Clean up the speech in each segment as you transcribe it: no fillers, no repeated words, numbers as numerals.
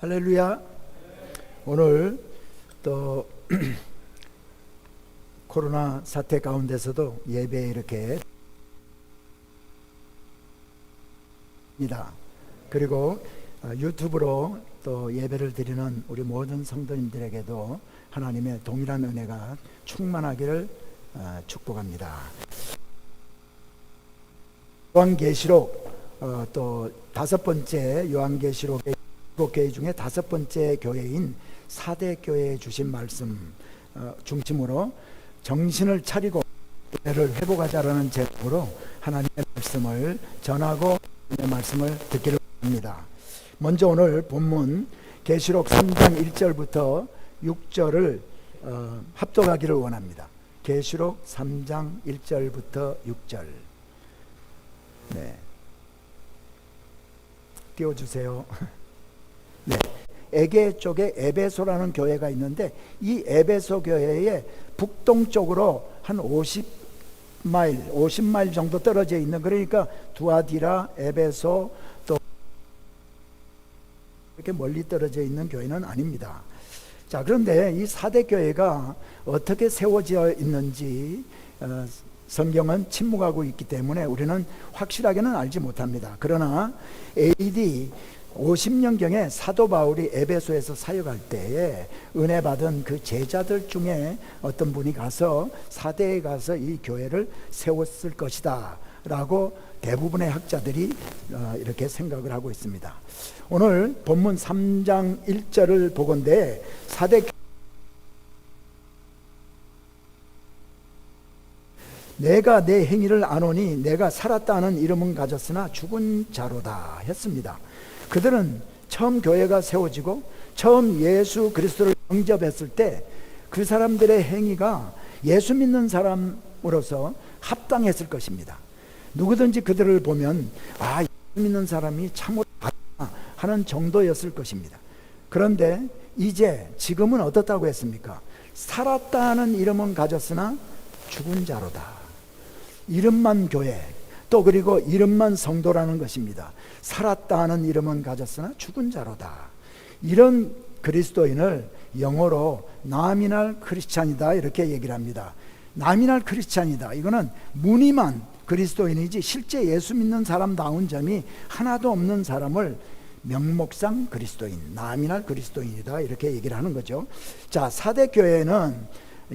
할렐루야. 오늘 또 코로나 사태 가운데서도 예배에 이렇게 입니다. 그리고 유튜브로 또 예배를 드리는 우리 모든 성도님들에게도 하나님의 동일한 은혜가 충만하기를 축복합니다. 요한계시록 또 다섯 번째 요한계시록의 교회 중에 다섯 번째 교회인 사대 교회에 주신 말씀 중심으로 정신을 차리고 교회를 회복하자라는 제목으로 하나님의 말씀을 전하고 하나님의 말씀을 듣기를 합니다. 먼저 오늘 본문 계시록 3장 1절부터 6절을 합독하기를 원합니다. 계시록 3장 1절부터 6절. 네. 띄워주세요. 네. 에게 쪽에 에베소라는 교회가 있는데 이 에베소 교회의 북동쪽으로 한 50마일 정도 떨어져 있는, 그러니까 두아디라, 에베소 또 이렇게 멀리 떨어져 있는 교회는 아닙니다. 자, 그런데 이 사대 교회가 어떻게 세워져 있는지 성경은 침묵하고 있기 때문에 우리는 확실하게는 알지 못합니다. 그러나 AD 50년경에 사도 바울이 에베소에서 사역할 때에 은혜 받은 그 제자들 중에 어떤 분이 가서 사대에 가서 이 교회를 세웠을 것이다 라고 대부분의 학자들이 이렇게 생각을 하고 있습니다. 오늘 본문 3장 1절을 보건대 사대 내가 내 행위를 아노니 내가 살았다 하는 이름은 가졌으나 죽은 자로다 했습니다. 그들은 처음 교회가 세워지고 처음 예수 그리스도를 영접했을 때 그 사람들의 행위가 예수 믿는 사람으로서 합당했을 것입니다. 누구든지 그들을 보면 예수 믿는 사람이 참으로 맞다 하는 정도였을 것입니다. 그런데 지금은 어떻다고 했습니까? 살았다 하는 이름은 가졌으나 죽은 자로다. 이름만 교회, 또 그리고 이름만 성도라는 것입니다. 살았다 하는 이름은 가졌으나 죽은 자로다. 이런 그리스도인을 영어로 나미날 크리스찬이다 이렇게 얘기를 합니다. 나미날 크리스찬이다, 이거는 무늬만 그리스도인이지 실제 예수 믿는 사람다운 점이 하나도 없는 사람을 명목상 그리스도인, 나미날 그리스도인이다 이렇게 얘기를 하는 거죠. 자, 사대 교회는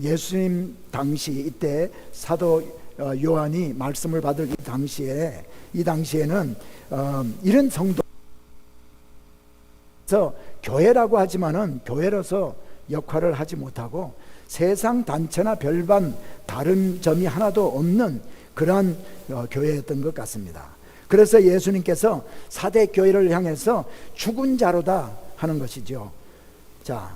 예수님 당시 이때 사도 요한이 말씀을 받을 이 당시에는 이런 성도 교회라고 하지만은 교회로서 역할을 하지 못하고 세상 단체나 별반 다른 점이 하나도 없는 그러한 교회였던 것 같습니다. 그래서 예수님께서 사대 교회를 향해서 죽은 자로다 하는 것이죠. 자,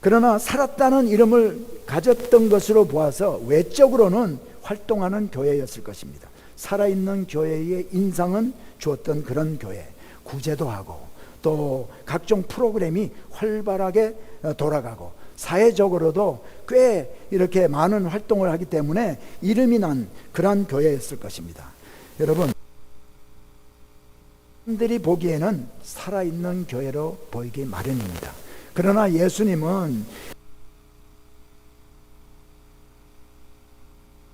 그러나 살았다는 이름을 가졌던 것으로 보아서 외적으로는 활동하는 교회였을 것입니다. 살아있는 교회의 인상은 주었던 그런 교회, 구제도 하고 또 각종 프로그램이 활발하게 돌아가고 사회적으로도 꽤 이렇게 많은 활동을 하기 때문에 이름이 난 그런 교회였을 것입니다. 여러분, 사람들이 보기에는 살아있는 교회로 보이기 마련입니다. 그러나 예수님은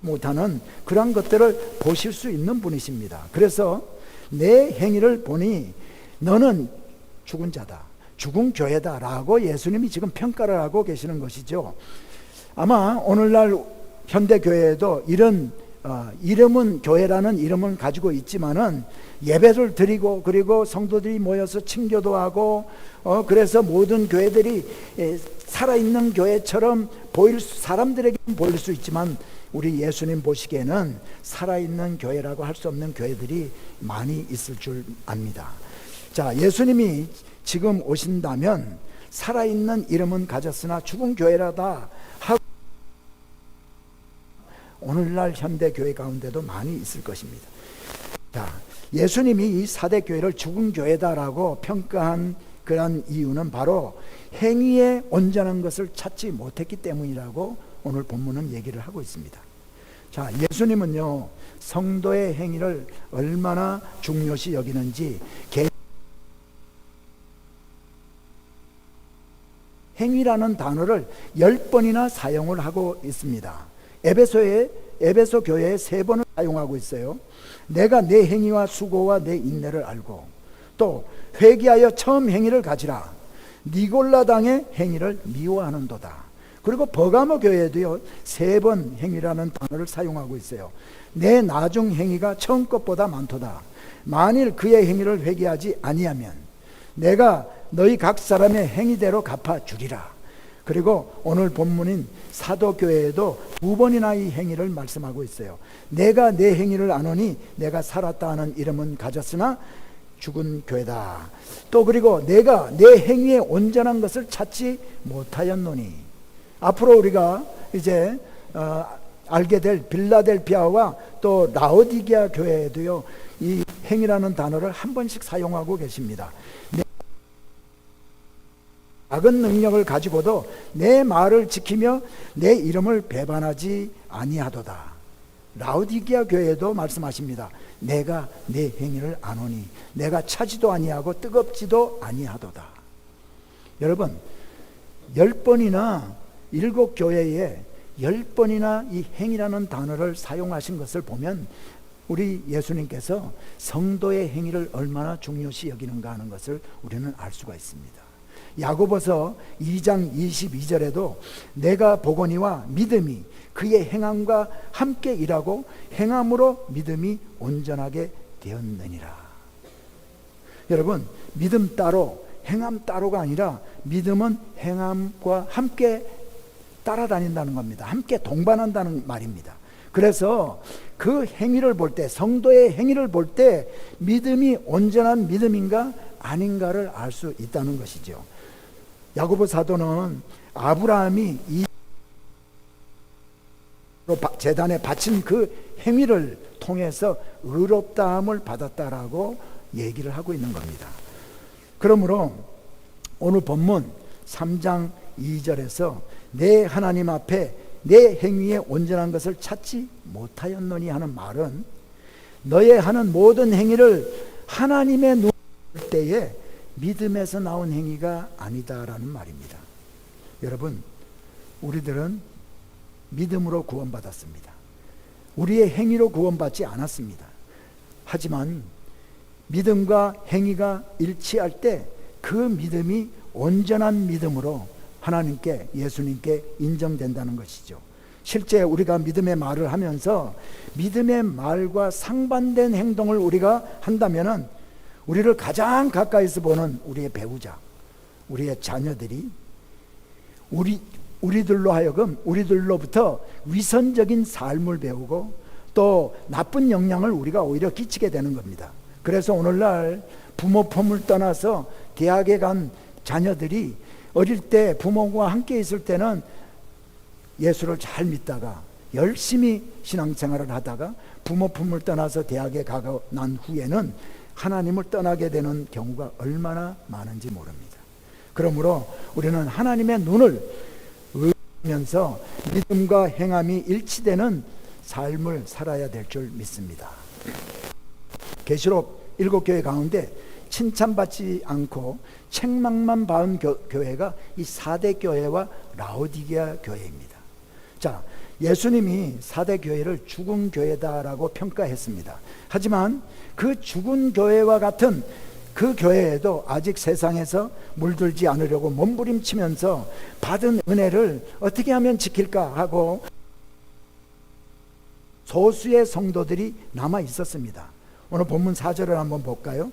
못하는 그런 것들을 보실 수 있는 분이십니다. 그래서 내 행위를 보니 너는 죽은 자다, 죽은 교회다 라고 예수님이 지금 평가를 하고 계시는 것이죠. 아마 오늘날 현대교회에도 이런 이름은 교회라는 이름은 가지고 있지만은 예배를 드리고 그리고 성도들이 모여서 친교도 하고 그래서 모든 교회들이 살아있는 교회처럼 사람들에게는 보일 수 있지만 우리 예수님 보시기에는 살아있는 교회라고 할 수 없는 교회들이 많이 있을 줄 압니다. 자, 예수님이 지금 오신다면 살아있는 이름은 가졌으나 죽은 교회라다 하고 오늘날 현대교회 가운데도 많이 있을 것입니다. 자, 예수님이 이 사대 교회를 죽은 교회다라고 평가한 그런 이유는 바로 행위에 온전한 것을 찾지 못했기 때문이라고 오늘 본문은 얘기를 하고 있습니다. 자, 예수님은요 성도의 행위를 얼마나 중요시 여기는지 행위라는 단어를 10번이나 사용을 하고 있습니다. 에베소 교회에 3번을 사용하고 있어요. 내가 내 행위와 수고와 내 인내를 알고, 또 회개하여 처음 행위를 가지라. 니골라 당의 행위를 미워하는도다. 그리고 버가모 교회에도요 3번 행위라는 단어를 사용하고 있어요. 내 나중 행위가 처음 것보다 많도다. 만일 그의 행위를 회개하지 아니하면 내가 너희 각 사람의 행위대로 갚아주리라. 그리고 오늘 본문인 사도교회에도 2번이나 이 행위를 말씀하고 있어요. 내가 내 행위를 아노니 내가 살았다 하는 이름은 가졌으나 죽은 교회다. 또 그리고 내가 내 행위에 온전한 것을 찾지 못하였노니, 앞으로 우리가 이제 알게 될 빌라델피아와 또 라오디게아 교회에도요 이 행위라는 단어를 한 번씩 사용하고 계십니다. 작은 능력을 가지고도 내 말을 지키며 내 이름을 배반하지 아니하도다. 라오디게아 교회에도 말씀하십니다. 내가 내 행위를 아노니 내가 차지도 아니하고 뜨겁지도 아니하도다. 여러분, 10번이나 7교회에 10번이나 이 행위라는 단어를 사용하신 것을 보면 우리 예수님께서 성도의 행위를 얼마나 중요시 여기는가 하는 것을 우리는 알 수가 있습니다. 야고보서 2장 22절에도 내가 보거니와 믿음이 그의 행함과 함께 일하고 행함으로 믿음이 온전하게 되었느니라. 여러분, 믿음 따로 행함 따로가 아니라 믿음은 행함과 함께 따라다닌다는 겁니다. 함께 동반한다는 말입니다. 그래서 그 행위를 볼 때, 성도의 행위를 볼 때 믿음이 온전한 믿음인가 아닌가를 알 수 있다는 것이죠. 야고보 사도는 아브라함이 이 제단에 바친 그 행위를 통해서 의롭다함을 받았다라고 얘기를 하고 있는 겁니다. 그러므로 오늘 본문 3장 2절에서 내 하나님 앞에 내 행위에 온전한 것을 찾지 못하였노니 하는 말은 너의 하는 모든 행위를 하나님의 눈을 볼 때에 믿음에서 나온 행위가 아니다라는 말입니다. 여러분, 우리들은 믿음으로 구원받았습니다. 우리의 행위로 구원받지 않았습니다. 하지만 믿음과 행위가 일치할 때 그 믿음이 온전한 믿음으로 하나님께, 예수님께 인정된다는 것이죠. 실제 우리가 믿음의 말을 하면서 믿음의 말과 상반된 행동을 우리가 한다면은 우리를 가장 가까이서 보는 우리의 배우자, 우리의 자녀들이 우리들로 하여금 우리들로부터 위선적인 삶을 배우고 또 나쁜 영향을 우리가 오히려 끼치게 되는 겁니다. 그래서 오늘날 부모 품을 떠나서 대학에 간 자녀들이 어릴 때 부모와 함께 있을 때는 예수를 잘 믿다가 열심히 신앙생활을 하다가 부모 품을 떠나서 대학에 가고 난 후에는 하나님을 떠나게 되는 경우가 얼마나 많은지 모릅니다. 그러므로 우리는 하나님의 눈을 의지하면서 믿음과 행함이 일치되는 삶을 살아야 될 줄 믿습니다. 계시록 7교회 가운데 칭찬받지 않고 책망만 받은 교회가 이 4대 교회와 라오디게아 교회입니다. 자, 예수님이 4대 교회를 죽은 교회다라고 평가했습니다. 하지만 그 죽은 교회와 같은 그 교회에도 아직 세상에서 물들지 않으려고 몸부림치면서 받은 은혜를 어떻게 하면 지킬까 하고 소수의 성도들이 남아 있었습니다. 오늘 본문 4절을 한번 볼까요?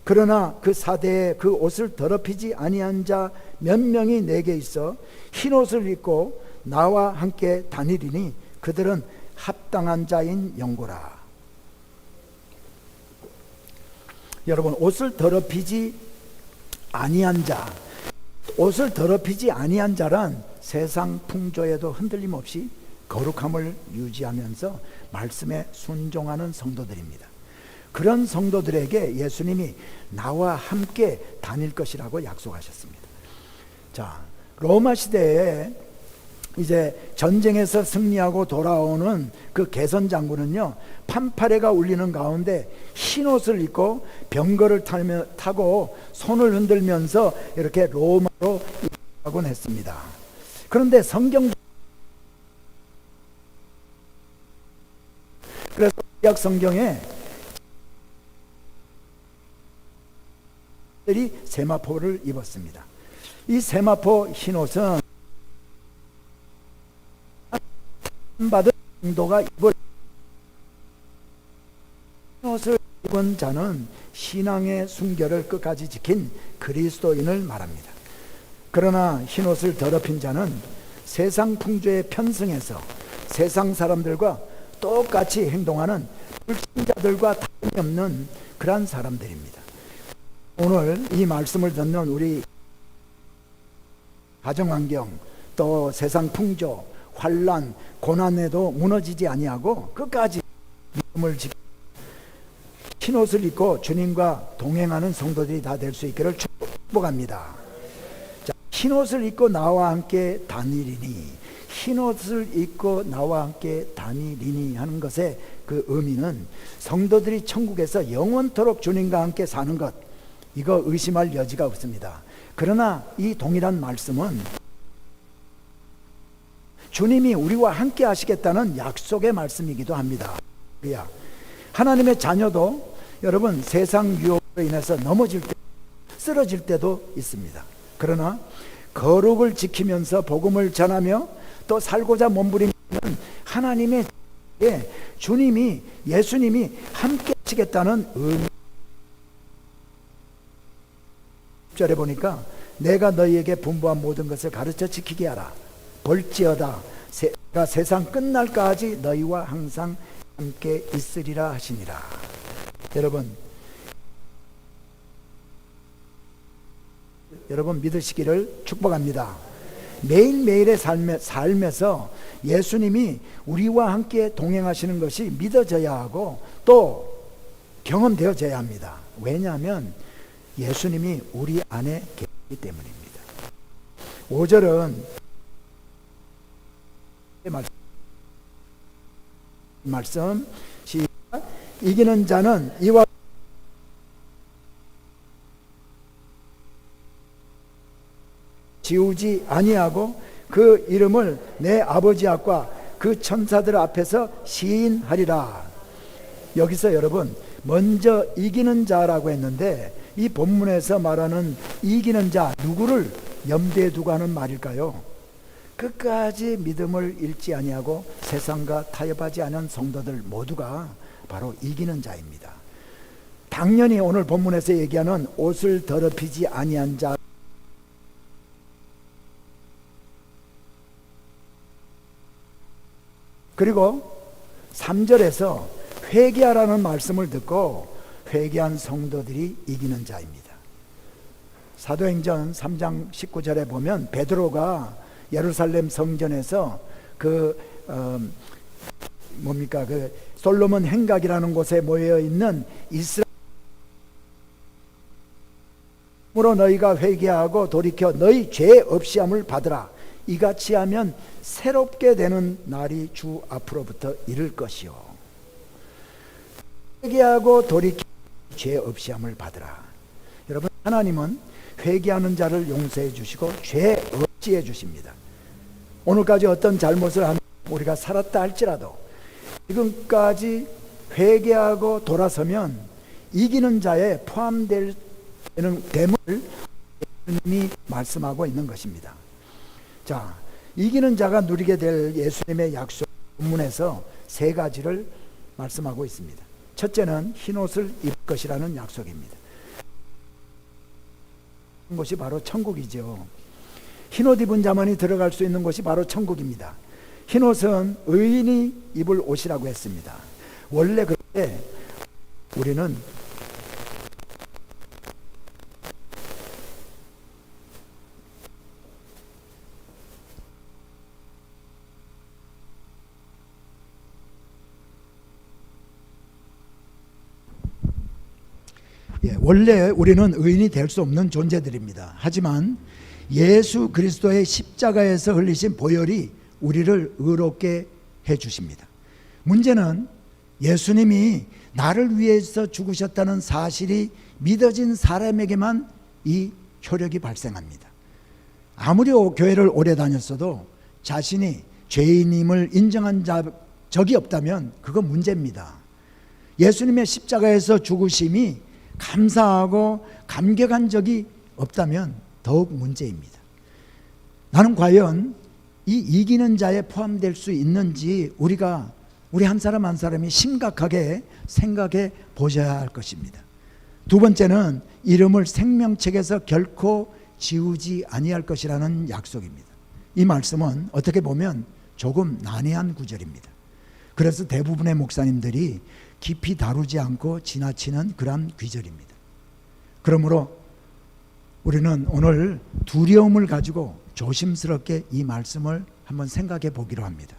그러나 그 4대에 그 옷을 더럽히지 아니한 자 몇 명이 내게 있어 흰 옷을 입고 나와 함께 다니리니 그들은 합당한 자인 영고라. 여러분, 옷을 더럽히지 아니한 자, 옷을 더럽히지 아니한 자란 세상 풍조에도 흔들림 없이 거룩함을 유지하면서 말씀에 순종하는 성도들입니다. 그런 성도들에게 예수님이 나와 함께 다닐 것이라고 약속하셨습니다. 자, 로마 시대에 이제 전쟁에서 승리하고 돌아오는 그 개선 장군은요, 판파레가 울리는 가운데 흰 옷을 입고 병거를 타고 손을 흔들면서 이렇게 로마로 하곤 했습니다. 그런데 그래서 구약 성경에 들이 세마포를 입었습니다. 이 세마포 흰옷은 받은 성도가 입을 흰옷을 입은 자는 신앙의 순결을 끝까지 지킨 그리스도인을 말합니다. 그러나 흰옷을 더럽힌 자는 세상 풍조에 편승해서 세상 사람들과 똑같이 행동하는 불신자들과 다름이 없는 그러한 사람들입니다. 오늘 이 말씀을 듣는 우리 가정환경, 또 세상 풍조, 환난, 고난에도 무너지지 아니하고 끝까지 믿음을 지키고 흰옷을 입고 주님과 동행하는 성도들이 다 될 수 있기를 축복합니다. 자, 흰옷을 입고 나와 함께 다니리니, 흰옷을 입고 나와 함께 다니리니 하는 것의 그 의미는 성도들이 천국에서 영원토록 주님과 함께 사는 것, 이거 의심할 여지가 없습니다. 그러나 이 동일한 말씀은 주님이 우리와 함께 하시겠다는 약속의 말씀이기도 합니다. 하나님의 자녀도 여러분 세상 유혹으로 인해서 넘어질 때, 쓰러질 때도 있습니다. 그러나 거룩을 지키면서 복음을 전하며 또 살고자 몸부림는 하나님의 주님이, 예수님이 함께 하시겠다는 의미. 10절에 보니까 내가 너희에게 분부한 모든 것을 가르쳐 지키게 하라. 볼지어다 내가 세상 끝날까지 너희와 항상 함께 있으리라 하시니라. 여러분 믿으시기를 축복합니다. 매일매일의 삶에서 예수님이 우리와 함께 동행하시는 것이 믿어져야 하고 또 경험되어져야 합니다. 왜냐하면 예수님이 우리 안에 계시기 때문입니다. 5절은 말씀 시작. 이기는 자는 이와 지우지 아니하고 그 이름을 내 아버지 앞과 그 천사들 앞에서 시인하리라. 여기서 여러분 먼저 이기는 자라고 했는데 이 본문에서 말하는 이기는 자, 누구를 염두에 두고 하는 말일까요? 끝까지 믿음을 잃지 아니하고 세상과 타협하지 않은 성도들 모두가 바로 이기는 자입니다. 당연히 오늘 본문에서 얘기하는 옷을 더럽히지 아니한 자, 그리고 3절에서 회개하라는 말씀을 듣고 회개한 성도들이 이기는 자입니다. 사도행전 3장 19절에 보면 베드로가 예루살렘 성전에서 그 솔로몬 행각이라는 곳에 모여 있는 이스라엘으로 너희가 회개하고 돌이켜 너희 죄 없이 함을 받으라. 이같이 하면 새롭게 되는 날이 주 앞으로부터 이를 것이요. 회개하고 돌이켜 죄 없이 함을 받으라. 여러분, 하나님은 회개하는 자를 용서해 주시고 죄 없이 해 주십니다. 오늘까지 어떤 잘못을 하면 우리가 살았다 할지라도 지금까지 회개하고 돌아서면 이기는 자에 포함되는 됨을 예수님이 말씀하고 있는 것입니다. 자, 이기는 자가 누리게 될 예수님의 약속 본문에서 세 가지를 말씀하고 있습니다. 첫째는 흰옷을 입을 것이라는 약속입니다. 곳이 바로 천국이죠. 흰옷 입은 자만이 들어갈 수 있는 곳이 바로 천국입니다. 흰옷은 의인이 입을 옷이라고 했습니다. 원래 그때 우리는 원래 우리는 의인이 될 수 없는 존재들입니다. 하지만 예수 그리스도의 십자가에서 흘리신 보혈이 우리를 의롭게 해주십니다. 문제는 예수님이 나를 위해서 죽으셨다는 사실이 믿어진 사람에게만 이 효력이 발생합니다. 아무리 교회를 오래 다녔어도 자신이 죄인임을 인정한 적이 없다면 그건 문제입니다. 예수님의 십자가에서 죽으심이 감사하고 감격한 적이 없다면 더욱 문제입니다. 나는 과연 이 이기는 자에 포함될 수 있는지 우리 한 사람 한 사람이 심각하게 생각해 보셔야 할 것입니다. 두 번째는 이름을 생명책에서 결코 지우지 아니할 것이라는 약속입니다. 이 말씀은 어떻게 보면 조금 난해한 구절입니다. 그래서 대부분의 목사님들이 깊이 다루지 않고 지나치는 그런 구절입니다. 그러므로 우리는 오늘 두려움을 가지고 조심스럽게 이 말씀을 한번 생각해 보기로 합니다.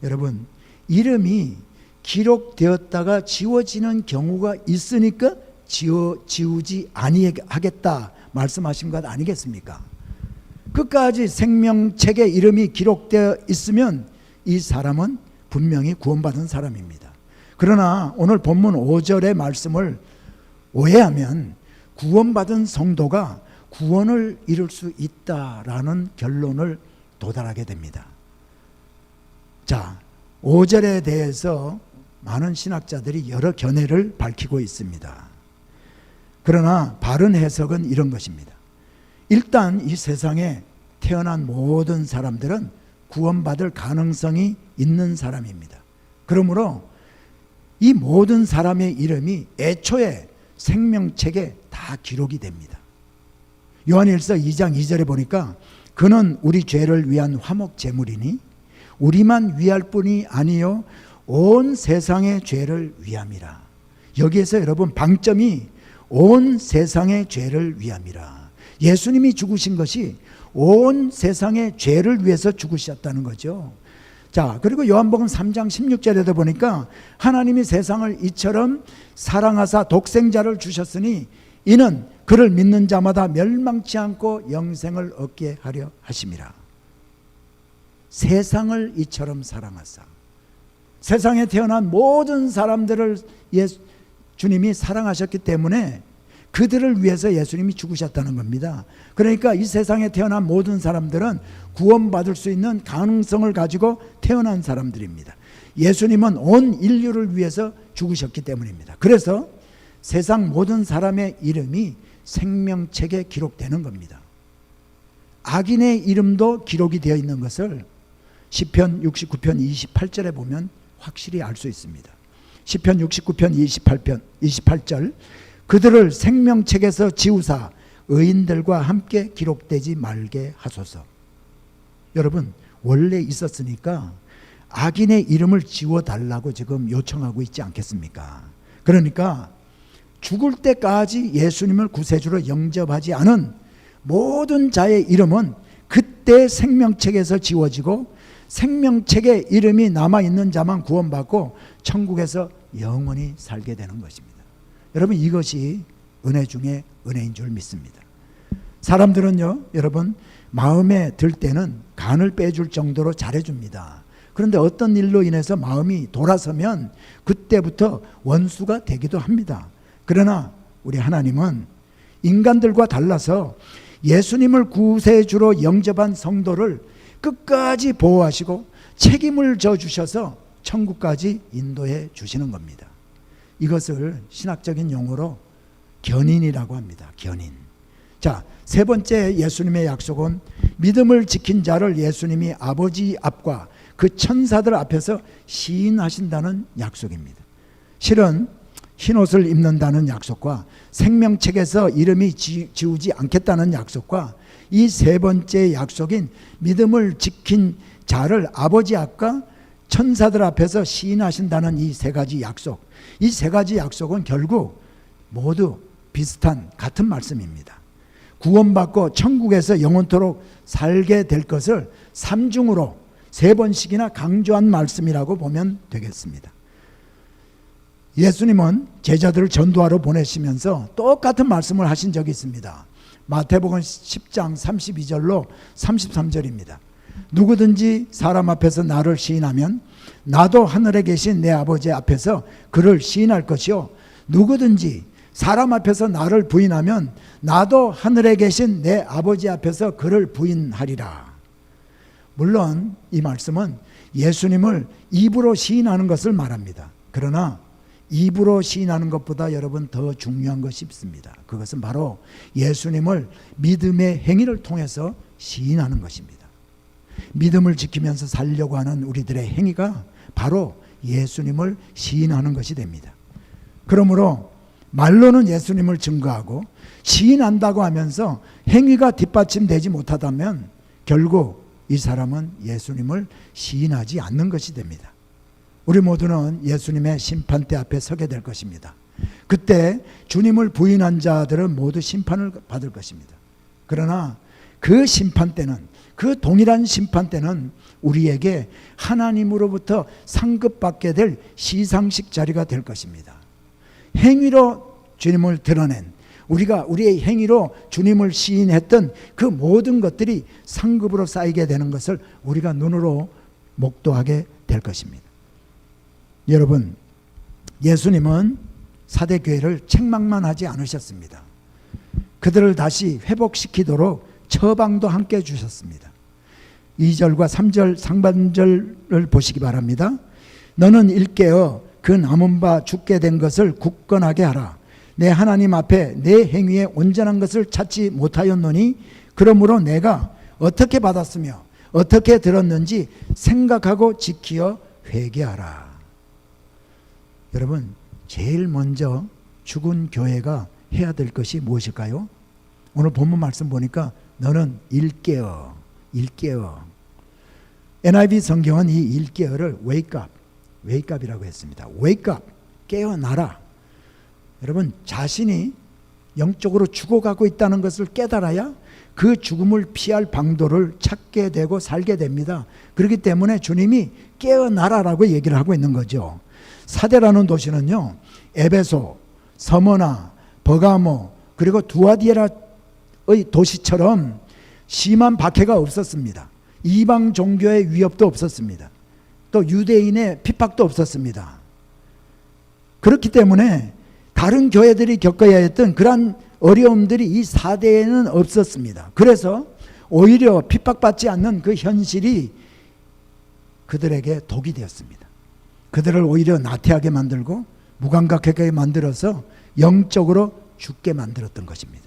여러분, 이름이 기록되었다가 지워지는 경우가 있으니까 지우지 아니하겠다 말씀하신 것 아니겠습니까? 끝까지 생명책에 이름이 기록되어 있으면 이 사람은 분명히 구원받은 사람입니다. 그러나 오늘 본문 5절의 말씀을 오해하면 구원받은 성도가 구원을 이룰 수 있다라는 결론을 도달하게 됩니다. 자, 5절에 대해서 많은 신학자들이 여러 견해를 밝히고 있습니다. 그러나 바른 해석은 이런 것입니다. 일단 이 세상에 태어난 모든 사람들은 구원받을 가능성이 있는 사람입니다. 그러므로 이 모든 사람의 이름이 애초에 생명책에 다 기록이 됩니다. 요한일서 2장 2절에 보니까 그는 우리 죄를 위한 화목 제물이니 우리만 위할 뿐이 아니요 온 세상의 죄를 위함이라. 여기에서 여러분 방점이 온 세상의 죄를 위함이라. 예수님이 죽으신 것이 온 세상의 죄를 위해서 죽으셨다는 거죠. 자, 그리고 요한복음 3장 16절에도 보니까 하나님이 세상을 이처럼 사랑하사 독생자를 주셨으니 이는 그를 믿는 자마다 멸망치 않고 영생을 얻게 하려 하심이라. 세상을 이처럼 사랑하사, 세상에 태어난 모든 사람들을 주님이 사랑하셨기 때문에 그들을 위해서 예수님이 죽으셨다는 겁니다. 그러니까 이 세상에 태어난 모든 사람들은 구원받을 수 있는 가능성을 가지고 태어난 사람들입니다. 예수님은 온 인류를 위해서 죽으셨기 때문입니다. 그래서 세상 모든 사람의 이름이 생명책에 기록되는 겁니다. 악인의 이름도 기록이 되어 있는 것을 시편 69편 28절에 보면 확실히 알 수 있습니다. 시편 69편 28절 그들을 생명책에서 지우사 의인들과 함께 기록되지 말게 하소서. 여러분, 원래 있었으니까 악인의 이름을 지워달라고 지금 요청하고 있지 않겠습니까? 그러니까 죽을 때까지 예수님을 구세주로 영접하지 않은 모든 자의 이름은 그때 생명책에서 지워지고 생명책에 이름이 남아있는 자만 구원받고 천국에서 영원히 살게 되는 것입니다. 여러분, 이것이 은혜 중에 은혜인 줄 믿습니다. 사람들은요, 여러분, 마음에 들 때는 간을 빼줄 정도로 잘해줍니다. 그런데 어떤 일로 인해서 마음이 돌아서면 그때부터 원수가 되기도 합니다. 그러나 우리 하나님은 인간들과 달라서 예수님을 구세주로 영접한 성도를 끝까지 보호하시고 책임을 져주셔서 천국까지 인도해 주시는 겁니다. 이것을 신학적인 용어로 견인이라고 합니다. 견인. 자, 세 번째 예수님의 약속은 믿음을 지킨 자를 예수님이 아버지 앞과 그 천사들 앞에서 시인하신다는 약속입니다. 실은 흰옷을 입는다는 약속과 생명책에서 이름이 지우지 않겠다는 약속과 이 세 번째 약속인 믿음을 지킨 자를 아버지 앞과 천사들 앞에서 시인하신다는 이 세 가지 약속, 이 세 가지 약속은 결국 모두 비슷한 같은 말씀입니다. 구원받고 천국에서 영원토록 살게 될 것을 삼중으로 세 번씩이나 강조한 말씀이라고 보면 되겠습니다. 예수님은 제자들을 전도하러 보내시면서 똑같은 말씀을 하신 적이 있습니다. 마태복음 10장 32절로 33절입니다. 누구든지 사람 앞에서 나를 시인하면 나도 하늘에 계신 내 아버지 앞에서 그를 시인할 것이요 누구든지 사람 앞에서 나를 부인하면 나도 하늘에 계신 내 아버지 앞에서 그를 부인하리라. 물론 이 말씀은 예수님을 입으로 시인하는 것을 말합니다. 그러나 입으로 시인하는 것보다 여러분 더 중요한 것이 있습니다. 그것은 바로 예수님을 믿음의 행위를 통해서 시인하는 것입니다. 믿음을 지키면서 살려고 하는 우리들의 행위가 바로 예수님을 시인하는 것이 됩니다. 그러므로 말로는 예수님을 증거하고 시인한다고 하면서 행위가 뒷받침되지 못하다면 결국 이 사람은 예수님을 시인하지 않는 것이 됩니다. 우리 모두는 예수님의 심판대 앞에 서게 될 것입니다. 그때 주님을 부인한 자들은 모두 심판을 받을 것입니다. 그러나 그 심판대는, 그 동일한 심판대는 우리에게 하나님으로부터 상급받게 될 시상식 자리가 될 것입니다. 행위로 주님을 드러낸, 우리가 우리의 행위로 주님을 시인했던 그 모든 것들이 상급으로 쌓이게 되는 것을 우리가 눈으로 목도하게 될 것입니다. 여러분, 예수님은 사대교회를 책망만 하지 않으셨습니다. 그들을 다시 회복시키도록 처방도 함께 주셨습니다. 2절과 3절 상반절을 보시기 바랍니다. 너는 일깨어 그 남은 바 죽게 된 것을 굳건하게 하라. 내 하나님 앞에 내 행위에 온전한 것을 찾지 못하였노니 그러므로 내가 어떻게 받았으며 어떻게 들었는지 생각하고 지키어 회개하라. 여러분, 제일 먼저 죽은 교회가 해야 될 것이 무엇일까요? 오늘 본문 말씀 보니까 너는 일깨어. NIV 성경은 이 일깨어를 wake up이라고 했습니다. wake up, 깨어나라. 여러분, 자신이 영적으로 죽어가고 있다는 것을 깨달아야 그 죽음을 피할 방도를 찾게 되고 살게 됩니다. 그렇기 때문에 주님이 깨어나라라고 얘기를 하고 있는 거죠. 사대라는 도시는요, 에베소, 서머나, 버가모, 그리고 두아디에라의 도시처럼 심한 박해가 없었습니다. 이방 종교의 위협도 없었습니다. 또 유대인의 핍박도 없었습니다. 그렇기 때문에 다른 교회들이 겪어야 했던 그러한 어려움들이 이 사대에는 없었습니다. 그래서 오히려 핍박받지 않는 그 현실이 그들에게 독이 되었습니다. 그들을 오히려 나태하게 만들고 무감각하게 만들어서 영적으로 죽게 만들었던 것입니다.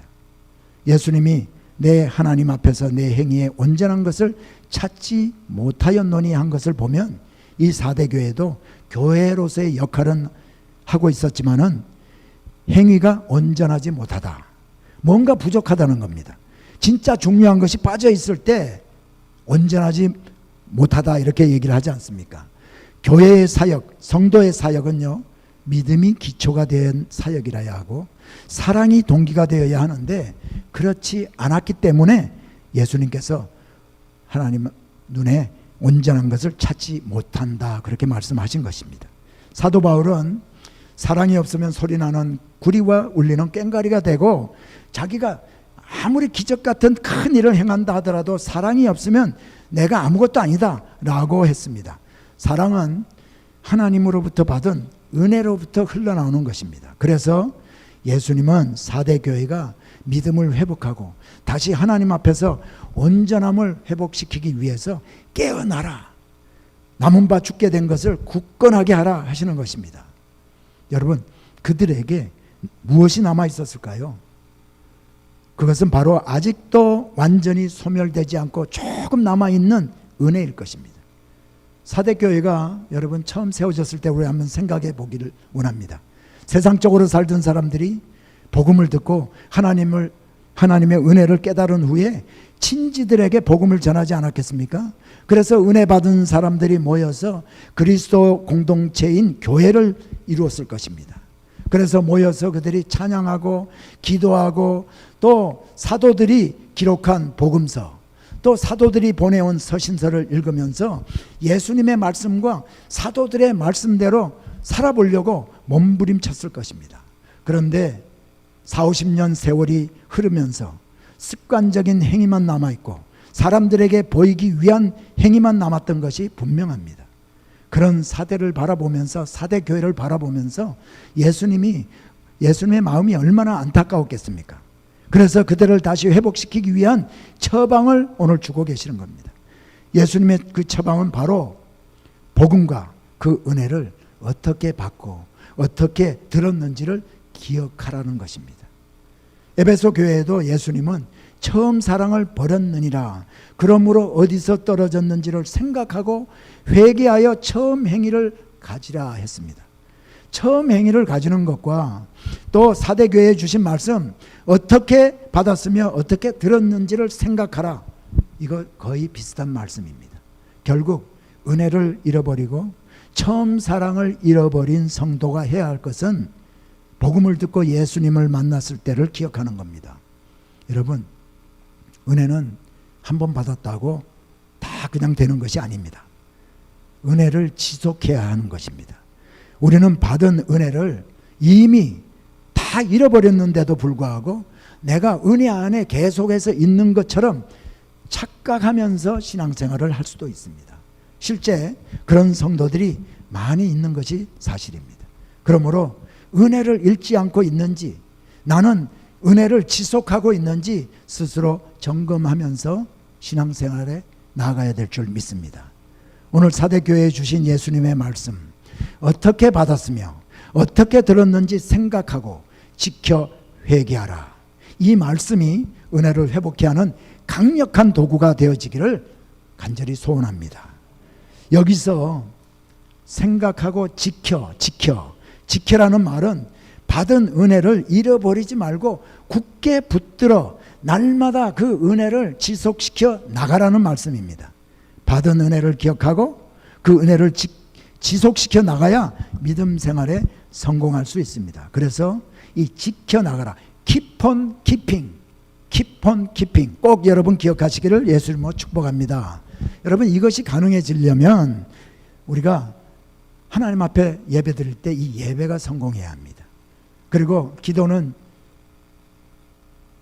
예수님이 내 하나님 앞에서 내 행위에 온전한 것을 찾지 못하였노니 한 것을 보면 이 사대교회도 교회로서의 역할은 하고 있었지만은 행위가 온전하지 못하다. 뭔가 부족하다는 겁니다. 진짜 중요한 것이 빠져 있을 때 온전하지 못하다 이렇게 얘기를 하지 않습니까? 교회의 사역, 성도의 사역은요, 믿음이 기초가 된 사역이라야 하고 사랑이 동기가 되어야 하는데 그렇지 않았기 때문에 예수님께서 하나님 눈에 온전한 것을 찾지 못한다 그렇게 말씀하신 것입니다. 사도 바울은 사랑이 없으면 소리나는 구리와 울리는 꽹과리가 되고 자기가 아무리 기적 같은 큰 일을 행한다 하더라도 사랑이 없으면 내가 아무것도 아니다 라고 했습니다. 사랑은 하나님으로부터 받은 은혜로부터 흘러나오는 것입니다. 그래서 예수님은 사대교회가 믿음을 회복하고 다시 하나님 앞에서 온전함을 회복시키기 위해서 깨어나라, 남은 바 죽게 된 것을 굳건하게 하라 하시는 것입니다. 여러분, 그들에게 무엇이 남아 있었을까요? 그것은 바로 아직도 완전히 소멸되지 않고 조금 남아있는 은혜일 것입니다. 사대교회가 여러분 처음 세워졌을 때 우리 한번 생각해 보기를 원합니다. 세상적으로 살던 사람들이 복음을 듣고 하나님의 은혜를 깨달은 후에 친지들에게 복음을 전하지 않았겠습니까? 그래서 은혜 받은 사람들이 모여서 그리스도 공동체인 교회를 이루었을 것입니다. 그래서 모여서 그들이 찬양하고 기도하고 또 사도들이 기록한 복음서, 또 사도들이 보내온 서신서를 읽으면서 예수님의 말씀과 사도들의 말씀대로 살아보려고 몸부림쳤을 것입니다. 그런데 40-50년 세월이 흐르면서 습관적인 행위만 남아있고 사람들에게 보이기 위한 행위만 남았던 것이 분명합니다. 그런 사대를 바라보면서, 사대교회를 바라보면서 예수님이 예수님의 마음이 얼마나 안타까웠겠습니까? 그래서 그들을 다시 회복시키기 위한 처방을 오늘 주고 계시는 겁니다. 예수님의 그 처방은 바로 복음과 그 은혜를 어떻게 받고 어떻게 들었는지를 기억하라는 것입니다. 에베소 교회에도 예수님은 처음 사랑을 버렸느니라, 그러므로 어디서 떨어졌는지를 생각하고 회개하여 처음 행위를 가지라 했습니다. 처음 행위를 가지는 것과 또 사대교회에 주신 말씀, 어떻게 받았으며 어떻게 들었는지를 생각하라, 이거 거의 비슷한 말씀입니다. 결국 은혜를 잃어버리고 처음 사랑을 잃어버린 성도가 해야 할 것은 복음을 듣고 예수님을 만났을 때를 기억하는 겁니다. 여러분, 은혜는 한 번 받았다고 다 그냥 되는 것이 아닙니다. 은혜를 지속해야 하는 것입니다. 우리는 받은 은혜를 이미 다 잃어버렸는데도 불구하고 내가 은혜 안에 계속해서 있는 것처럼 착각하면서 신앙생활을 할 수도 있습니다. 실제 그런 성도들이 많이 있는 것이 사실입니다. 그러므로 은혜를 잃지 않고 있는지, 나는 은혜를 지속하고 있는지 스스로 점검하면서 신앙생활에 나아가야 될 줄 믿습니다. 오늘 사대교회에 주신 예수님의 말씀, 어떻게 받았으며 어떻게 들었는지 생각하고 지켜 회개하라, 이 말씀이 은혜를 회복케 하는 강력한 도구가 되어지기를 간절히 소원합니다. 여기서 생각하고 지켜라는 말은 받은 은혜를 잃어버리지 말고 굳게 붙들어 날마다 그 은혜를 지속시켜 나가라는 말씀입니다. 받은 은혜를 기억하고 그 은혜를 지속시켜 나가야 믿음 생활에 성공할 수 있습니다. 그래서 이 지켜나가라, keep on keeping, 꼭 여러분 기억하시기를 예수님으로 축복합니다. 여러분, 이것이 가능해지려면 우리가 하나님 앞에 예배 드릴 때 이 예배가 성공해야 합니다. 그리고 기도는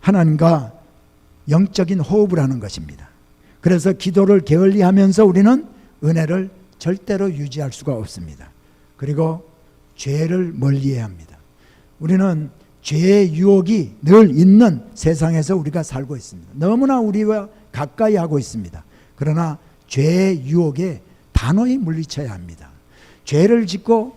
하나님과 영적인 호흡을 하는 것입니다. 그래서 기도를 게을리하면서 우리는 은혜를 절대로 유지할 수가 없습니다. 그리고 죄를 멀리해야 합니다. 우리는 죄의 유혹이 늘 있는 세상에서 우리가 살고 있습니다. 너무나 우리와 가까이 하고 있습니다. 그러나 죄의 유혹에 단호히 물리쳐야 합니다. 죄를 짓고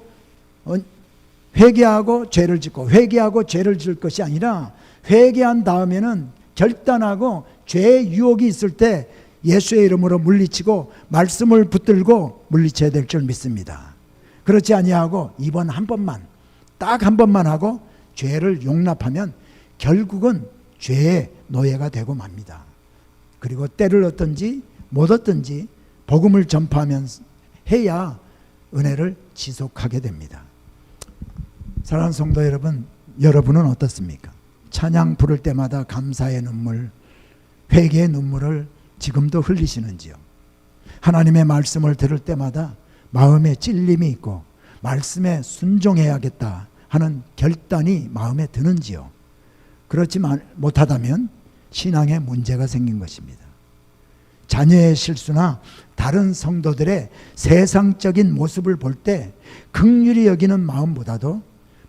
회개하고 죄를 짓고 회개하고 죄를 지을 것이 아니라, 회개한 다음에는 결단하고 죄의 유혹이 있을 때 예수의 이름으로 물리치고 말씀을 붙들고 물리쳐야 될 줄 믿습니다. 그렇지 아니하고 이번 한 번만, 딱 한 번만 하고 죄를 용납하면 결국은 죄의 노예가 되고 맙니다. 그리고 때를 얻든지 못 얻든지 복음을 전파하면서 해야 은혜를 지속하게 됩니다. 사랑하는 성도 여러분, 여러분은 어떻습니까? 찬양 부를 때마다 감사의 눈물, 회개의 눈물을 지금도 흘리시는지요? 하나님의 말씀을 들을 때마다 마음에 찔림이 있고 말씀에 순종해야겠다 하는 결단이 마음에 드는지요? 그렇지 못하다면 신앙에 문제가 생긴 것입니다. 자녀의 실수나 다른 성도들의 세상적인 모습을 볼 때 긍휼히 여기는 마음보다도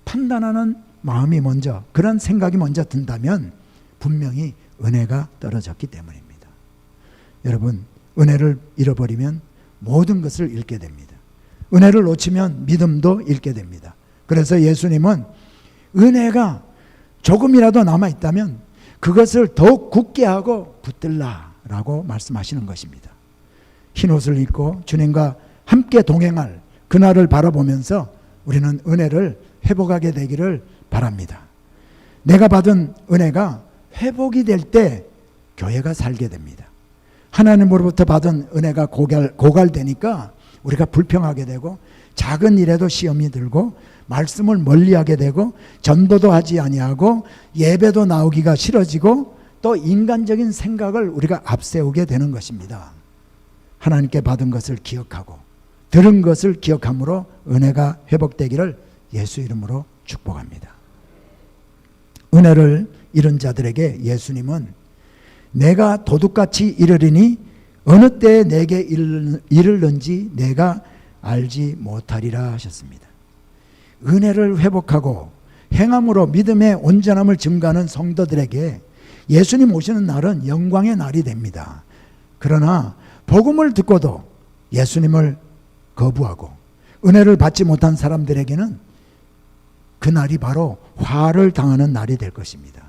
판단하는 마음이 먼저, 그런 생각이 먼저 든다면 분명히 은혜가 떨어졌기 때문입니다. 여러분, 은혜를 잃어버리면 모든 것을 잃게 됩니다. 은혜를 놓치면 믿음도 잃게 됩니다. 그래서 예수님은 은혜가 조금이라도 남아있다면 그것을 더욱 굳게 하고 붙들라라고 말씀하시는 것입니다. 흰옷을 입고 주님과 함께 동행할 그날을 바라보면서 우리는 은혜를 회복하게 되기를 바랍니다. 내가 받은 은혜가 회복이 될 때 교회가 살게 됩니다. 하나님으로부터 받은 은혜가 고갈되니까 우리가 불평하게 되고 작은 일에도 시험이 들고 말씀을 멀리하게 되고 전도도 하지 아니하고 예배도 나오기가 싫어지고 또 인간적인 생각을 우리가 앞세우게 되는 것입니다. 하나님께 받은 것을 기억하고 들은 것을 기억함으로 은혜가 회복되기를 예수 이름으로 축복합니다. 은혜를 잃은 자들에게 예수님은 내가 도둑같이 이르리니 어느 때에 내게 이르는지 내가 알지 못하리라 하셨습니다. 은혜를 회복하고 행함으로 믿음의 온전함을 증거하는 성도들에게 예수님 오시는 날은 영광의 날이 됩니다. 그러나 복음을 듣고도 예수님을 거부하고 은혜를 받지 못한 사람들에게는 그 날이 바로 화를 당하는 날이 될 것입니다.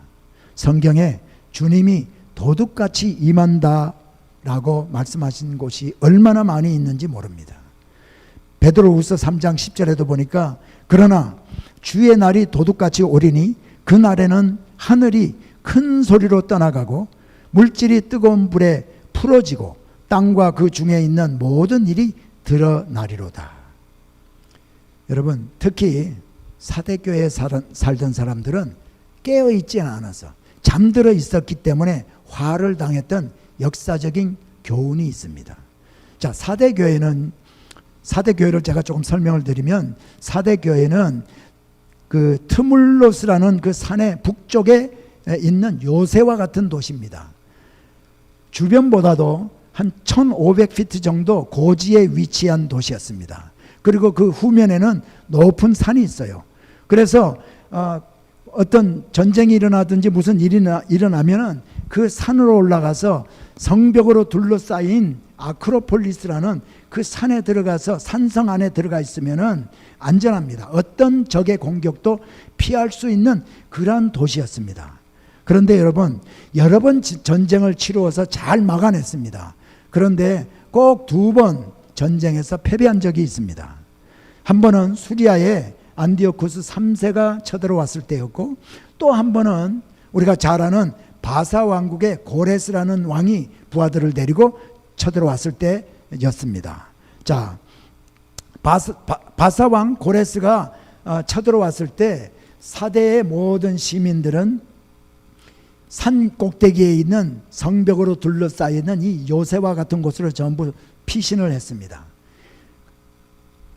성경에 주님이 도둑같이 임한다라고 말씀하신 곳이 얼마나 많이 있는지 모릅니다. 베드로후서 3장 10절에도 보니까 그러나 주의 날이 도둑같이 오리니 그 날에는 하늘이 큰 소리로 떠나가고 물질이 뜨거운 불에 풀어지고 땅과 그 중에 있는 모든 일이 드러나리로다. 여러분, 특히 사대교회에 살던 사람들은 깨어있지 않아서 잠들어 있었기 때문에 화를 당했던 역사적인 교훈이 있습니다. 자, 사대교회를 제가 조금 설명을 드리면, 사대교회는 그 트물로스라는 그 산의 북쪽에 있는 요새와 같은 도시입니다. 주변보다도 한 1500피트 정도 고지에 위치한 도시였습니다. 그리고 그 후면에는 높은 산이 있어요. 그래서 어떤 전쟁이 일어나든지 무슨 일이 일어나면은 그 산으로 올라가서 성벽으로 둘러싸인 아크로폴리스라는 그 산에 들어가서 산성 안에 들어가 있으면은 안전합니다. 어떤 적의 공격도 피할 수 있는 그러한 도시였습니다. 그런데 여러분, 여러 번 전쟁을 치루어서 잘 막아냈습니다. 그런데 꼭 2번 전쟁에서 패배한 적이 있습니다. 한 번은 수리아의 안디오쿠스 3세가 쳐들어왔을 때였고, 또 한 번은 우리가 잘 아는 바사 왕국의 고레스라는 왕이 부하들을 데리고 쳐들어왔을 때였습니다. 자, 바사 왕 고레스가 쳐들어왔을 때 사대의 모든 시민들은 산 꼭대기에 있는 성벽으로 둘러싸여 있는 이 요새와 같은 곳으로 전부 피신을 했습니다.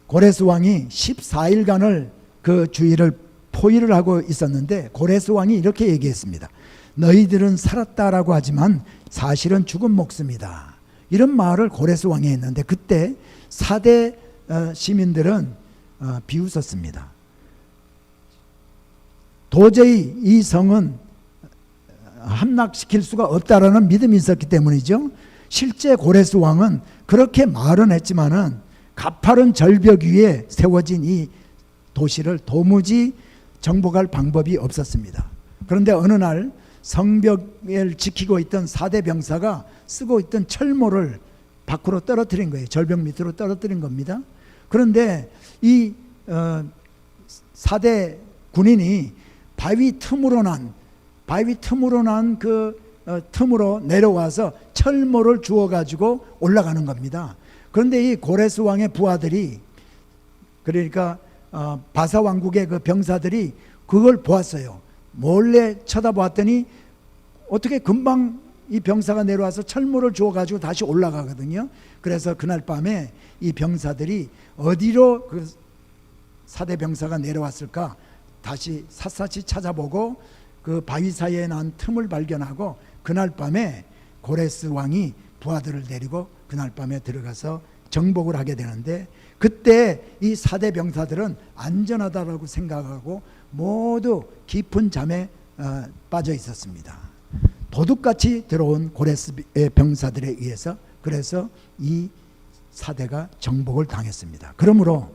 고레스 왕이 14일간을 그 주위를 포위를 하고 있었는데, 고레스 왕이 이렇게 얘기했습니다. 너희들은 살았다라고 하지만 사실은 죽은 목숨이다. 이런 말을 고레스 왕이 했는데, 그때 사대 시민들은 비웃었습니다. 도저히 이 성은 함락시킬 수가 없다라는 믿음이 있었기 때문이죠. 실제 고레스 왕은 그렇게 말은 했지만은 가파른 절벽 위에 세워진 이 도시를 도무지 정복할 방법이 없었습니다. 그런데 어느 날 성벽을 지키고 있던 사대 병사가 쓰고 있던 철모를 밖으로 떨어뜨린 거예요. 절벽 밑으로 떨어뜨린 겁니다. 그런데 이 사대 군인이 바위 틈으로 난 그 틈으로 내려와서 철모를 주워가지고 올라가는 겁니다. 그런데 이 고레스 왕의 부하들이, 그러니까 바사 왕국의 그 병사들이 그걸 보았어요. 몰래 쳐다보았더니 어떻게 금방 이 병사가 내려와서 철모를 주워가지고 다시 올라가거든요. 그래서 그날 밤에 이 병사들이 어디로 그 사대 병사가 내려왔을까 다시 샅샅이 찾아보고 그 바위 사이에 난 틈을 발견하고, 그날 밤에 고레스 왕이 부하들을 데리고 그날 밤에 들어가서 정복을 하게 되는데, 그때 이 사대 병사들은 안전하다라고 생각하고 모두 깊은 잠에 빠져 있었습니다. 도둑같이 들어온 고레스의 병사들에 의해서, 그래서 이 사대가 정복을 당했습니다. 그러므로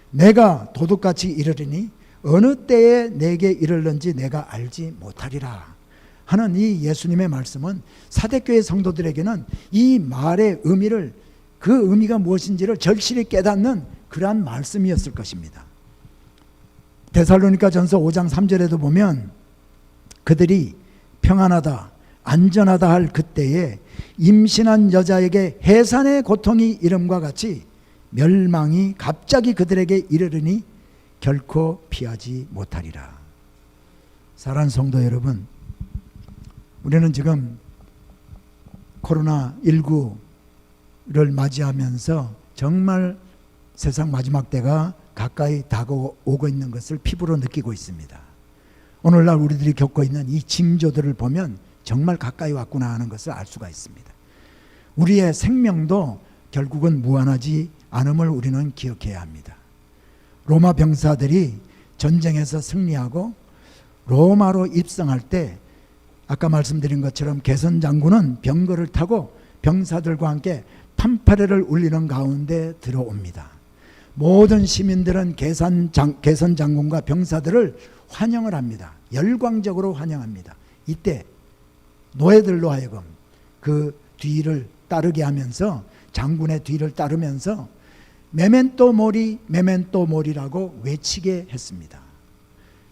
내가 도둑같이 이르리니 어느 때에 내게 이르는지 내가 알지 못하리라 하는 이 예수님의 말씀은 사대교회 성도들에게는 이 말의 의미를, 그 의미가 무엇인지를 절실히 깨닫는 그러한 말씀이었을 것입니다. 데살로니가전서 5장 3절에도 보면 그들이 평안하다, 안전하다 할 그때에 임신한 여자에게 해산의 고통이 이름과 같이 멸망이 갑자기 그들에게 이르르니 결코 피하지 못하리라. 사랑하는 성도 여러분, 우리는 지금 코로나19를 맞이하면서 정말 세상 마지막 때가 가까이 다가오고 있는 것을 피부로 느끼고 있습니다. 오늘날 우리들이 겪고 있는 이 징조들을 보면 정말 가까이 왔구나 하는 것을 알 수가 있습니다. 우리의 생명도 결국은 무한하지 않음을 우리는 기억해야 합니다. 로마 병사들이 전쟁에서 승리하고 로마로 입성할 때 아까 말씀드린 것처럼 개선 장군은 병거를 타고 병사들과 함께 판파레를 울리는 가운데 들어옵니다. 모든 시민들은 개선 장군과 병사들을 환영을 합니다. 열광적으로 환영합니다. 이때 노예들로 하여금 그 뒤를 따르게 하면서, 장군의 뒤를 따르면서 메멘토 모리 메멘토 모리라고 외치게 했습니다.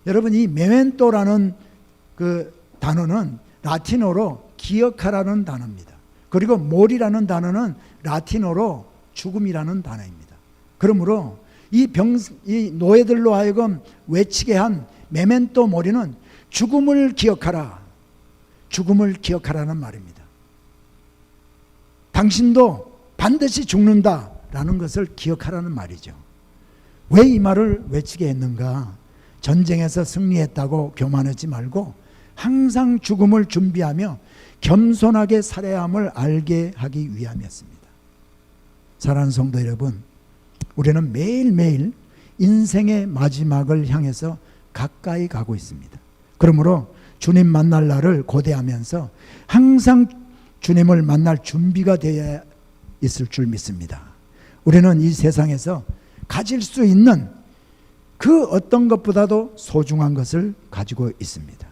여러분, 이 메멘토라는 그 단어는 라틴어로 기억하라는 단어입니다. 그리고 모리라는 단어는 라틴어로 죽음이라는 단어입니다. 그러므로 이 노예들로 하여금 외치게 한 메멘토 모리는 죽음을 기억하라, 죽음을 기억하라는 말입니다. 당신도 반드시 죽는다라는 것을 기억하라는 말이죠. 왜 이 말을 외치게 했는가? 전쟁에서 승리했다고 교만하지 말고 항상 죽음을 준비하며 겸손하게 살아야 함을 알게 하기 위함이었습니다. 사랑하는 성도 여러분, 우리는 매일매일 인생의 마지막을 향해서 가까이 가고 있습니다. 그러므로 주님 만날 날을 고대하면서 항상 주님을 만날 준비가 되어 있을 줄 믿습니다. 우리는 이 세상에서 가질 수 있는 그 어떤 것보다도 소중한 것을 가지고 있습니다.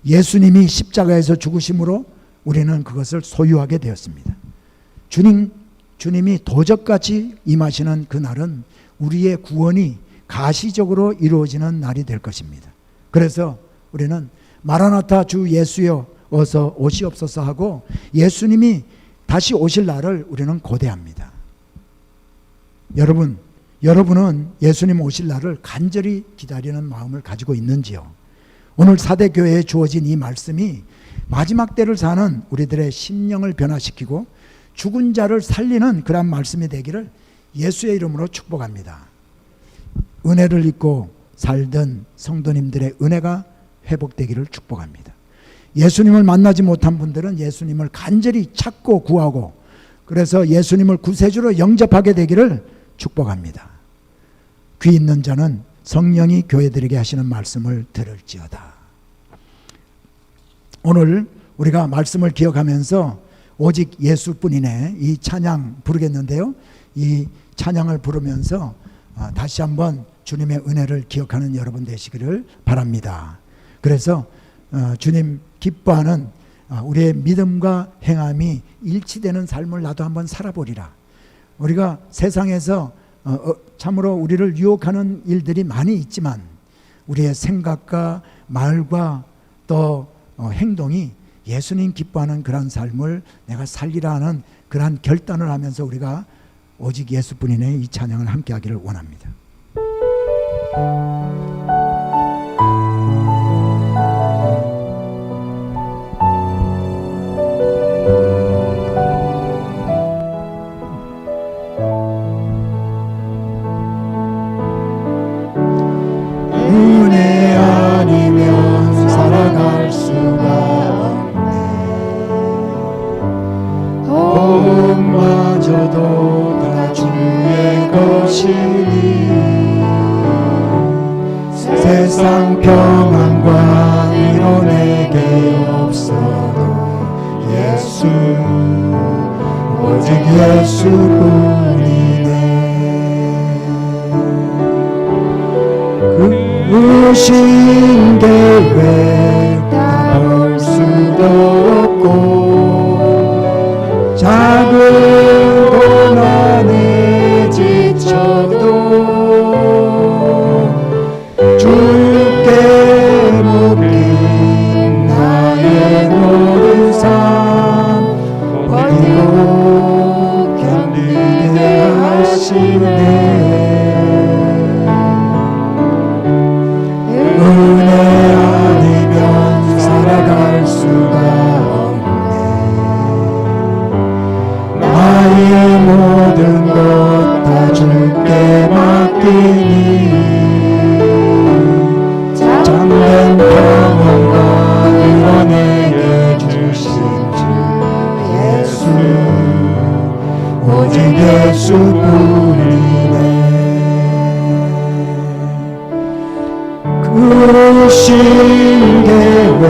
예수님이 십자가에서 죽으심으로 우리는 그것을 소유하게 되었습니다. 주님이 도적같이 임하시는 그날은 우리의 구원이 가시적으로 이루어지는 날이 될 것입니다. 그래서 우리는 마라나타 주 예수여 어서 오시옵소서 하고 예수님이 다시 오실 날을 우리는 고대합니다. 여러분은 예수님 오실 날을 간절히 기다리는 마음을 가지고 있는지요? 오늘 사대교회에 주어진 이 말씀이 마지막 때를 사는 우리들의 심령을 변화시키고 죽은 자를 살리는 그런 말씀이 되기를 예수의 이름으로 축복합니다. 은혜를 입고 살던 성도님들의 은혜가 회복되기를 축복합니다. 예수님을 만나지 못한 분들은 예수님을 간절히 찾고 구하고, 그래서 예수님을 구세주로 영접하게 되기를 축복합니다. 귀 있는 자는 성령이 교회들에게 하시는 말씀을 들을지어다. 오늘 우리가 말씀을 기억하면서 오직 예수뿐이네, 이 찬양 부르겠는데요. 이 찬양을 부르면서 다시 한번 주님의 은혜를 기억하는 여러분 되시기를 바랍니다. 그래서 주님 기뻐하는 우리의 믿음과 행함이 일치되는 삶을 나도 한번 살아보리라. 우리가 세상에서 참으로 우리를 유혹하는 일들이 많이 있지만 우리의 생각과 말과 또 행동이 예수님 기뻐하는 그런 삶을 내가 살리라 하는 그러한 결단을 하면서 우리가 오직 예수뿐이네 이 찬양을 함께 하기를 원합니다. 은혜 아니면 살아갈 수가 없네. 호흡마저도 다 주의 것이니 세상 평안과 위로 내게 없어도 예수, 오직 예수뿐이네. 그으신 계획 다 볼 수도 없고 작은 고난에 지쳐도 주께 묶인 나의 모든 삶 버티고 견디게 하시네. 은혜 아니면 살아갈 수가 없네. 나의 모든 것 다 주께 맡기니 참된 평안과 은혜에 주신 주 예수, 오직 예수뿐이네. 주신 계획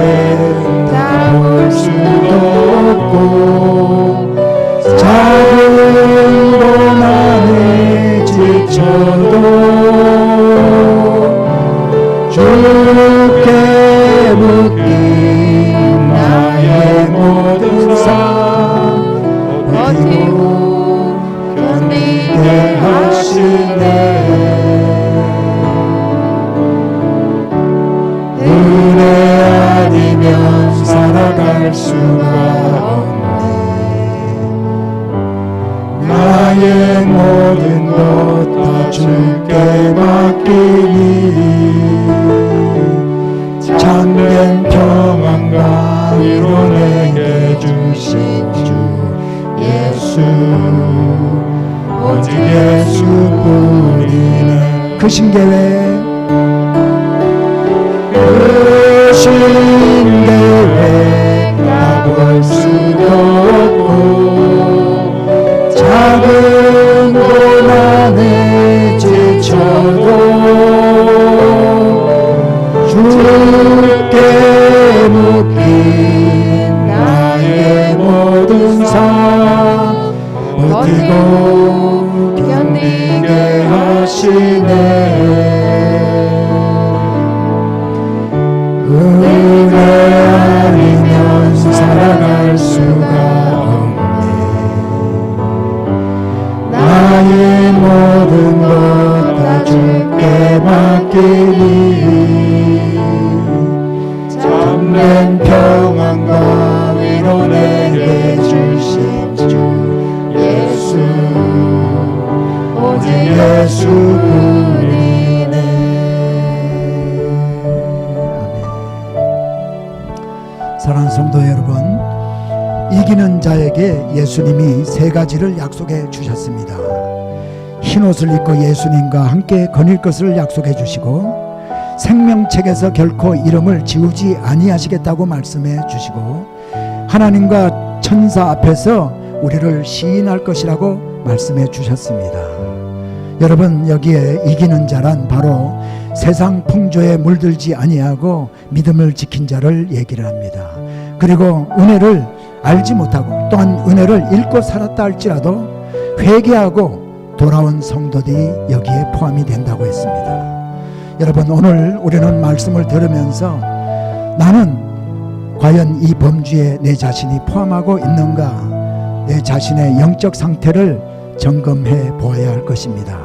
다 볼 수도 없고 작은 고난에 지쳐도 주께 묶인 나의 모든 삶 버티고 견디게 하시네. 은혜 아니면 살아갈 수가 없네. 나의 모든 것 다 주께 맡기니 참된 평안과 위로 내게 주신 주 예수 오직 예수뿐이네. 그 신계획 그 신계획 다 볼 수도 없고 작은 고난에 지쳐도 주께 묶인 나의 모든 삶 버티고 견디게 하시네. 은혜 아니면 살아갈 수가 없네. 나의 모든 것 다 주께 맡기니 참된 평안과 위로 내게 주신 주 예수 오직 예수뿐이네. 사랑하는 성도 여러분, 이기는 자에게 예수님이 세 가지를 약속해 주셨습니다. 흰옷을 입고 예수님과 함께 거닐 것을 약속해 주시고 생명책에서 결코 이름을 지우지 아니하시겠다고 말씀해 주시고 하나님과 천사 앞에서 우리를 시인할 것이라고 말씀해 주셨습니다. 여러분, 여기에 이기는 자란 바로 세상 풍조에 물들지 아니하고 믿음을 지킨 자를 얘기를 합니다. 그리고 은혜를 알지 못하고 또한 은혜를 잃고 살았다 할지라도 회개하고 돌아온 성도들이 여기에 포함이 된다고 했습니다. 여러분, 오늘 우리는 말씀을 들으면서 나는 과연 이 범주에 내 자신이 포함하고 있는가, 내 자신의 영적 상태를 점검해 보아야 할 것입니다.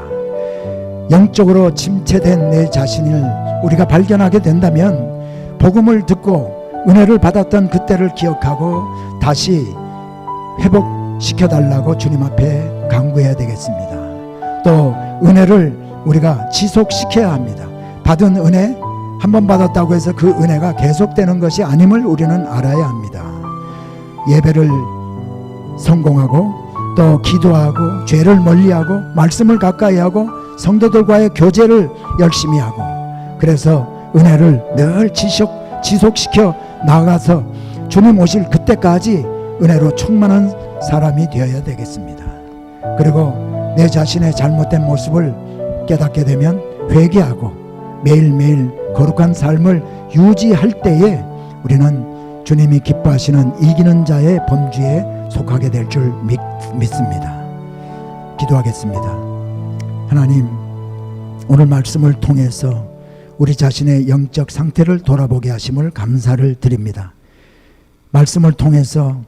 영적으로 침체된 내 자신을 우리가 발견하게 된다면 복음을 듣고 은혜를 받았던 그때를 기억하고 다시 회복시켜달라고 주님 앞에 간구해야 되겠습니다. 또 은혜를 우리가 지속시켜야 합니다. 받은 은혜, 한번 받았다고 해서 그 은혜가 계속되는 것이 아님을 우리는 알아야 합니다. 예배를 성공하고 또 기도하고 죄를 멀리하고 말씀을 가까이하고 성도들과의 교제를 열심히 하고 그래서 은혜를 늘 지속시켜 나아가서 주님 오실 그때까지 은혜로 충만한 사람이 되어야 되겠습니다. 그리고 내 자신의 잘못된 모습을 깨닫게 되면 회개하고 매일매일 거룩한 삶을 유지할 때에 우리는 주님이 기뻐하시는 이기는 자의 범주에 속하게 될 줄 믿습니다. 기도하겠습니다. 하나님, 오늘 말씀을 통해서 우리 자신의 영적 상태를 돌아보게 하심을 감사를 드립니다. 말씀을 통해서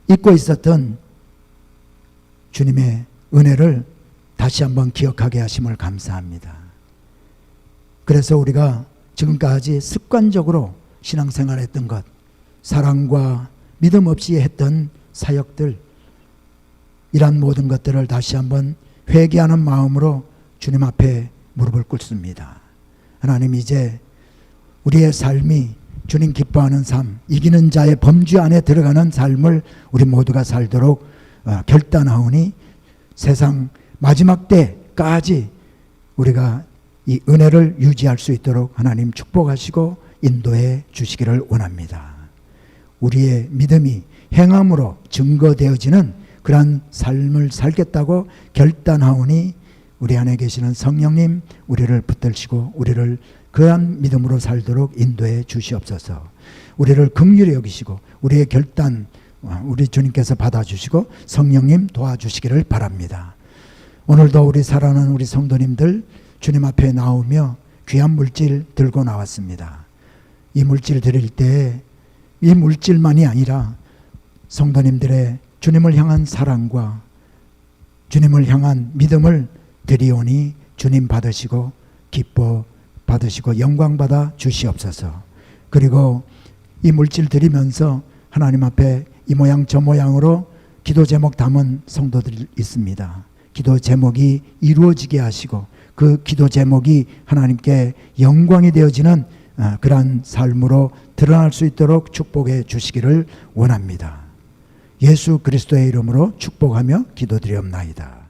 잊고 있었던 주님의 은혜를 다시 한번 기억하게 하심을 감사합니다. 그래서 우리가 지금까지 습관적으로 신앙생활했던 것, 사랑과 믿음 없이 했던 사역들, 이런 모든 것들을 다시 한번 회개하는 마음으로 주님 앞에 무릎을 꿇습니다. 하나님, 이제 우리의 삶이 주님 기뻐하는 삶, 이기는 자의 범주 안에 들어가는 삶을 우리 모두가 살도록 결단하오니 세상 마지막 때까지 우리가 이 은혜를 유지할 수 있도록 하나님 축복하시고 인도해 주시기를 원합니다. 우리의 믿음이 행함으로 증거되어지는 그러한 삶을 살겠다고 결단하오니 우리 안에 계시는 성령님, 우리를 붙들시고 우리를 그러한 믿음으로 살도록 인도해 주시옵소서. 우리를 긍휼히 여기시고 우리의 결단 우리 주님께서 받아주시고 성령님 도와주시기를 바랍니다. 오늘도 우리 사랑하는 우리 성도님들 주님 앞에 나오며 귀한 물질 들고 나왔습니다. 이 물질 드릴 때 이 물질만이 아니라 성도님들의 주님을 향한 사랑과 주님을 향한 믿음을 드리오니 주님 받으시고 기뻐 받으시고 영광 받아 주시옵소서. 그리고 이 물질 드리면서 하나님 앞에 이 모양 저 모양으로 기도 제목 담은 성도들이 있습니다. 기도 제목이 이루어지게 하시고 그 기도 제목이 하나님께 영광이 되어지는 그러한 삶으로 드러날 수 있도록 축복해 주시기를 원합니다. 예수 그리스도의 이름으로 축복하며 기도드리옵나이다.